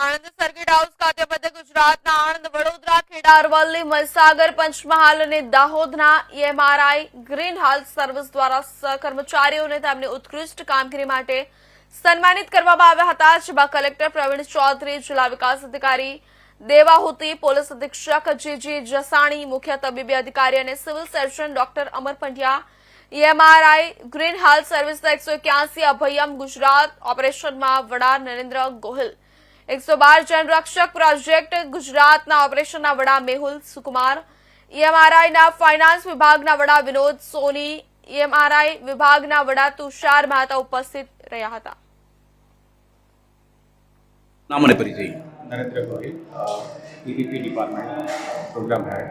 Anand circuit house ખાતે મધ્ય ગુજરાતના આણંદ, વડોદરા, ખેડા, અરવલ્લી, મહીસાગર, પંચમહાલ અને દાહોદના EMRI ગ્રીન હાઉસ સર્વિસ દ્વારા કર્મચારીઓને તેમની ઉત્કૃષ્ટ કામગીરી માટે સન્માનિત કરવામાં આવ્યા હતા, જેમાં કલેક્ટર પ્રવીણ ચૌધરી, જિલ્લા વિકાસ અધિકારી દેવાહુતી, પોલીસ અધિક્ષક જીજી જસાણી, મુખ્ય તબીબી અધિકારી અને civil surgeon doctor Amar Pandya EMRI green house સર્વિસના 181 અભયમ ગુજરાત ઓપરેશનમાં વડા નરેન્દ્ર ગોહિલ, 112 જનરક્ષક પ્રોજેક્ટ ગુજરાતના ઓપરેશનના વડા મેહુલ સુકુમાર, EMRIના ફાઇનાન્સ વિભાગના વડા વિનોદ સોની, EMRI વિભાગના વડા તુષાર મહેતા ઉપસ્થિત રહ્યા હતા. નામ અને પરિચય. Narendra Gohil, EVP department, programme head,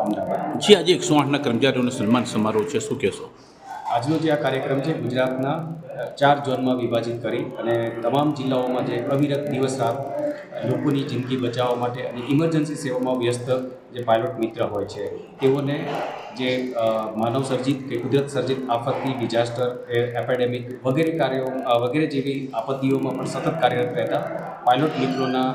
Ahmedabad. જી, આજે 108ના કર્મચારીઓનો સન્માન સમારોહ છે, શું કહેશો? આજનો જે આ કાર્યક્રમ છે ગુજરાતના 4 ઝોનમાં વિભાજિત કરી અને તમામ જિલ્લાઓમાં જે અવિરત દિવસ રાત લોકોની જિંદગી બચાવવા માટે અને ઇમરજન્સી સેવામાં વ્યસ્ત જે પાયલોટ મિત્ર હોય છે તેઓને જે માનવ સર્જિત કે કુદરત સર્જિત આપત્તિ, ડિઝાસ્ટર, એપેડેમિક વગેરે કાર્યો વગેરે જેવી આપત્તિઓમાં પણ સતત કાર્યરત રહેતા પાયલોટ મિત્રોના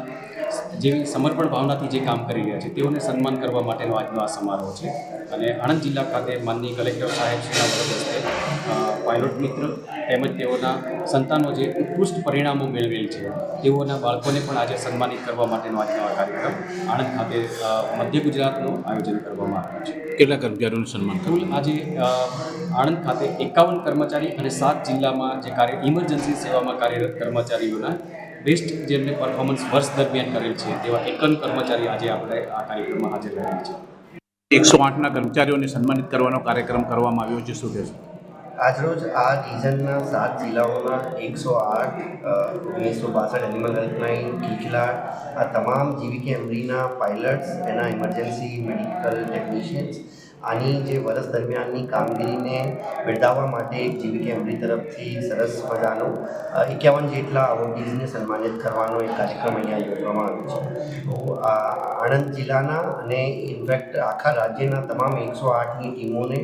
જેવી સમર્પણ ભાવનાથી જે કામ કરી રહ્યા છે તેઓને સન્માન કરવા માટેનો આજનો આ સમારોહ છે. અને આણંદ જિલ્લા ખાતે માનનીય કલેક્ટર સાહેબશ્રીના વરદ હસ્તે પાયલોટ મિત્ર તેમજ તેઓના સંતાનો જે ઉત્કૃષ્ટ પરિણામો મેળવેલ છે તેઓના બાળકોને પણ આજે સન્માનિત કરવા માટેનો આજનો આ કાર્યક્રમ આણંદ ખાતે મધ્ય ગુજરાતનું આયોજન કરવામાં આવ્યું છે. કેટલા કર્મચારીઓનું સન્માન કુલ આજે આણંદ ખાતે 51 કર્મચારી અને 7 જિલ્લામાં જે ઇમરજન્સી સેવામાં કાર્યરત કર્મચારીઓના બેસ્ટ જેમને પરફોર્મન્સ વર્ષ દરમિયાન કરેલ છે તેવા 51 કર્મચારી આજે આપણે આ કાર્યક્રમમાં હાજર રહેલ છે. 108ના કર્મચારીઓને સન્માનિત કરવાનો કાર્યક્રમ કરવામાં આવ્યો છે, શું કહેશો? આજરોજ આ રિજનના 7 જિલ્લાઓના 108 1962 એનિમલ હેલ્પલાઇન, કિકલાર, આ તમામ GVK-MRIના પાયલટ્સ, એના ઇમરજન્સી મેડિકલ ટેકનિશિયન્સ આની જે વર્ષ દરમિયાનની કામગીરીને બિરદાવવા માટે એક GVK-MRI તરફથી સરસ મજાનો 51 જેટલા અવોર્ડીઝને સન્માનિત કરવાનો એક કાર્યક્રમ અહીંયા યોજવામાં આવ્યો છે. તો આણંદ જિલ્લાના અને ઇનફેક્ટ આખા રાજ્યના તમામ 108ની ટીમોને,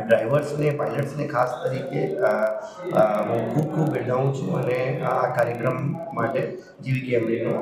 ડ્રાઈવર્સને, પાયલટ્સને ખાસ તરીકે હું ખૂબ બિરદાવું છું અને આ કાર્યક્રમ માટે GVK-MRIનો